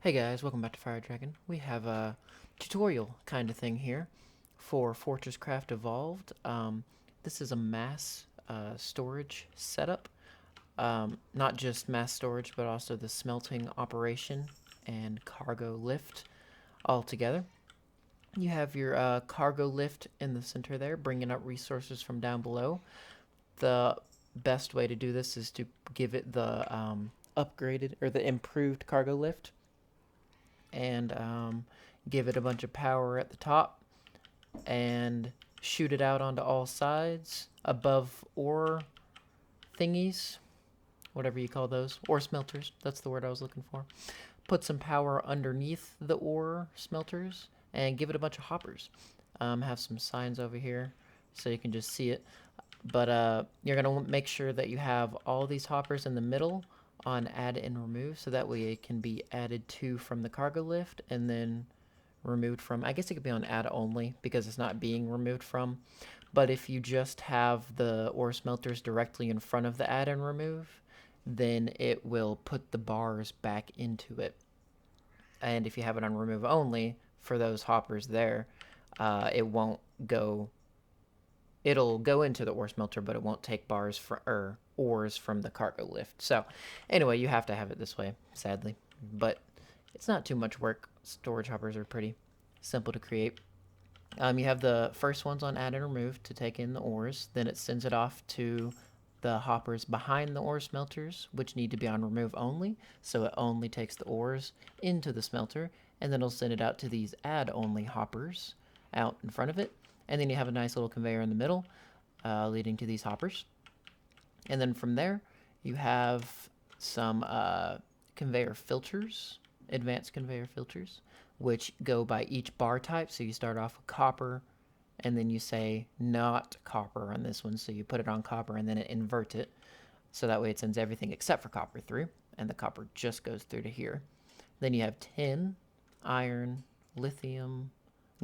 Hey guys, welcome back to Fire Dragon. We have a tutorial kind of thing here for FortressCraft Evolved. This is a mass storage setup. Not just mass storage, but also the smelting operation and cargo lift all together. You have your cargo lift in the center there, bringing up resources from down below. The best way to do this is to give it the upgraded or the improved cargo lift and give it a bunch of power at the top and shoot it out onto all sides above ore thingies, whatever you call those, ore smelters. That's the word I was looking for. Put some power underneath the ore smelters and give it a bunch of hoppers. Have some signs over here so you can just see it. But you're going to make sure that you have all these hoppers in the middle on add and remove, so that way it can be added to from the cargo lift and then removed from. I guess it could be on add only because it's not being removed from. But if you just have the ore smelters directly in front of the add and remove, then it will put the bars back into it. And if you have it on remove only for those hoppers there, it won't go. It'll go into the ore smelter, but it won't take bars or ores from the cargo lift. So anyway, you have to have it this way, sadly. But it's not too much work. Storage hoppers are pretty simple to create. You have the first ones on add and remove to take in the ores. Then it sends it off to the hoppers behind the ore smelters, which need to be on remove only. So it only takes the ores into the smelter, and then it'll send it out to these add only hoppers out in front of it. And then you have a nice little conveyor in the middle leading to these hoppers. And then from there, you have some conveyor filters, advanced conveyor filters, which go by each bar type. So you start off with copper, and then you say not copper on this one. So you put it on copper, and then it inverts it. So that way it sends everything except for copper through, and the copper just goes through to here. Then you have tin, iron, lithium,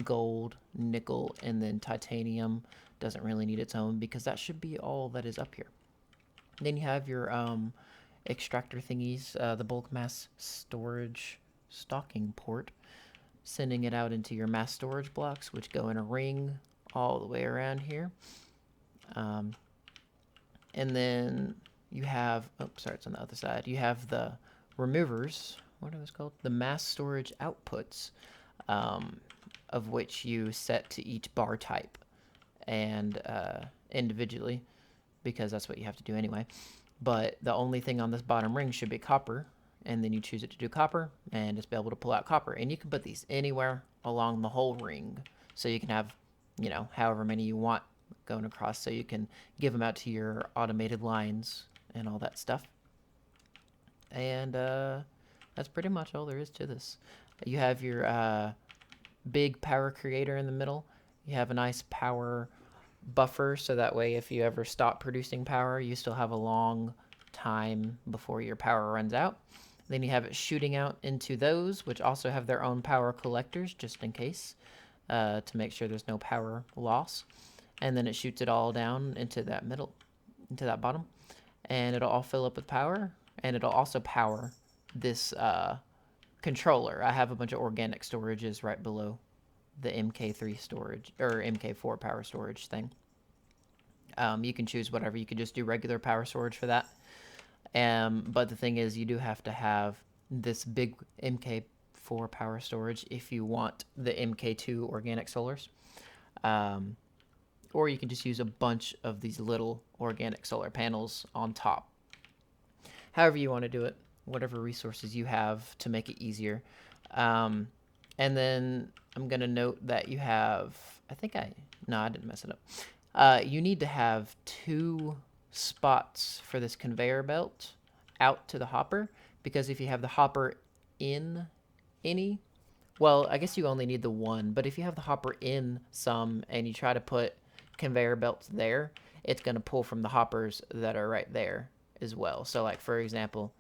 gold, nickel, and then titanium. Doesn't really need its own because that should be all that is up here. Then you have your extractor thingies, the bulk mass storage stocking port, sending it out into your mass storage blocks, which go in a ring all the way around here. And then you have, oh, sorry, it's on the other side. You have the removers. What are those called? The mass storage outputs. Of which you set to each bar type and individually, because that's what you have to do anyway. But the only thing on this bottom ring should be copper, and then you choose it to do copper, and just be able to pull out copper. And you can put these anywhere along the whole ring, so you can have, however many you want going across, so you can give them out to your automated lines and all that stuff. And that's pretty much all there is to this. You have your big power creator in the middle. You have a nice power buffer, so that way if you ever stop producing power, you still have a long time before your power runs out. Then you have it shooting out into those, which also have their own power collectors, just in case, to make sure there's no power loss. And then it shoots it all down into that middle, into that bottom, and it'll all fill up with power, and it'll also power this controller. I have a bunch of organic storages right below the MK3 storage or MK4 power storage thing. You can choose whatever. You could just do regular power storage for that. But the thing is, you do have to have this big MK4 power storage if you want the MK2 organic solars. Or you can just use a bunch of these little organic solar panels on top. However you want to do it, whatever resources you have to make it easier. And then I'm going to note that you have, I didn't mess it up. You need to have 2 spots for this conveyor belt out to the hopper, because if you have the hopper in any, well, I guess you only need the one, but if you have the hopper in some and you try to put conveyor belts there, it's going to pull from the hoppers that are right there as well. So like, for example,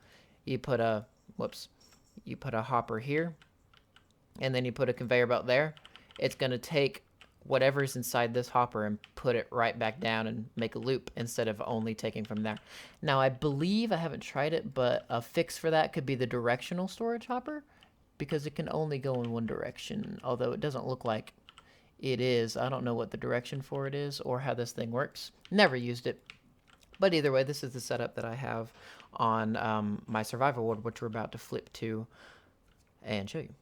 you put a hopper here, and then you put a conveyor belt there. It's going to take whatever's inside this hopper and put it right back down and make a loop instead of only taking from there. Now, I believe, I haven't tried it, but a fix for that could be the directional storage hopper. because it can only go in one direction, although it doesn't look like it is. I don't know what the direction for it is or how this thing works. Never used it. But either way, this is the setup that I have on my survival world, which we're about to flip to and show you.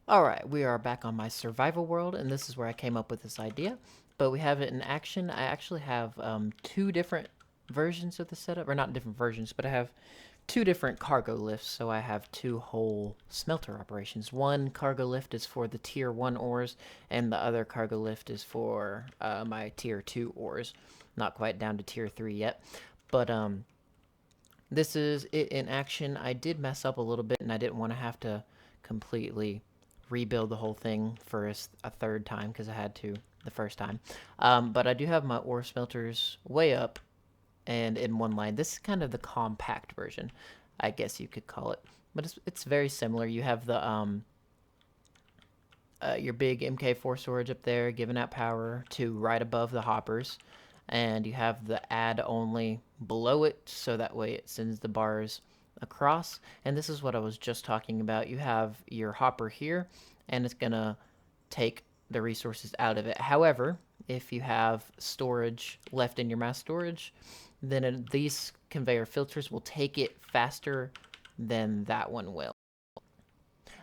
Alright, we are back on my survival world, and this is where I came up with this idea. But we have it in action. I actually have two different versions of the setup, or not different versions, but I have two different cargo lifts, so I have two whole smelter operations. One cargo lift is for the tier 1 ores, and the other cargo lift is for my tier 2 ores. Not quite down to tier 3 yet, but this is it in action. I did mess up a little bit, and I didn't want to have to completely rebuild the whole thing for a third time because I had to the first time. But I do have my ore smelters way up and in one line. This is kind of the compact version, I guess you could call it. But it's very similar. You have the your big MK4 storage up there giving out power to right above the hoppers. And you have the add only below it, so that way it sends the bars across. And this is what I was just talking about. You have your hopper here, and it's gonna take the resources out of it. However, if you have storage left in your mass storage, then these conveyor filters will take it faster than that one will.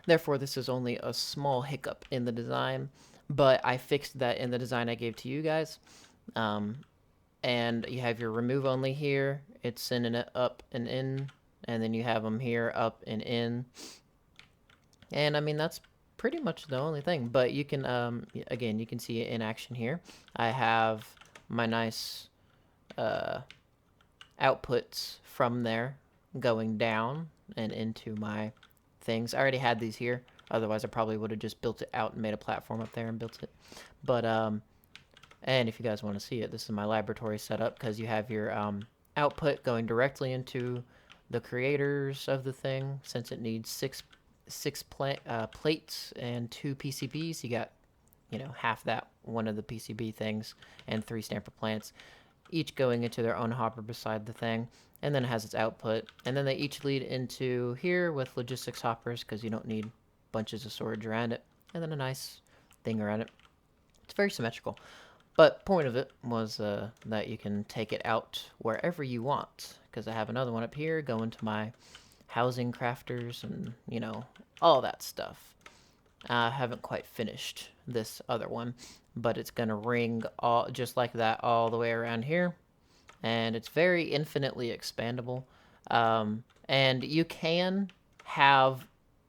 Therefore, this is only a small hiccup in the design, but I fixed that in the design I gave to you guys. And you have your remove only here. It's sending it up and in, and then you have them here up and in. And I mean, that's pretty much the only thing, but you can again, you can see it in action here. I have my nice outputs from there going down and into my things. I already had these here, otherwise I probably would have just built it out and made a platform up there and built it. But and if you guys want to see it, this is my laboratory setup, because you have your output going directly into the creators of the thing. Since it needs six plates and 2 PCBs, you got, you know, half that one of the PCB things and 3 stamper plants, each going into their own hopper beside the thing. And then it has its output, and then they each lead into here with logistics hoppers, because you don't need bunches of storage around it, and then a nice thing around it. It's very symmetrical. But point of it was that you can take it out wherever you want, because I have another one up here going to my housing crafters and, you know, all that stuff. I haven't quite finished this other one, but it's going to ring all just like that all the way around here. And it's very infinitely expandable. And you can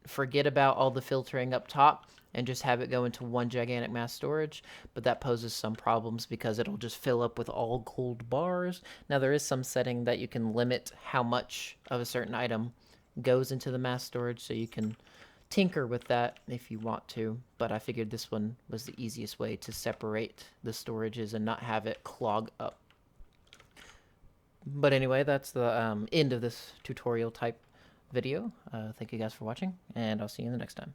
forget about all the filtering up top and just have it go into one gigantic mass storage, but that poses some problems because it'll just fill up with all gold bars. Now, there is some setting that you can limit how much of a certain item goes into the mass storage, so you can tinker with that if you want to, but I figured this one was the easiest way to separate the storages and not have it clog up. But anyway, that's the end of this tutorial type video. Thank you guys for watching, and I'll see you in the next time.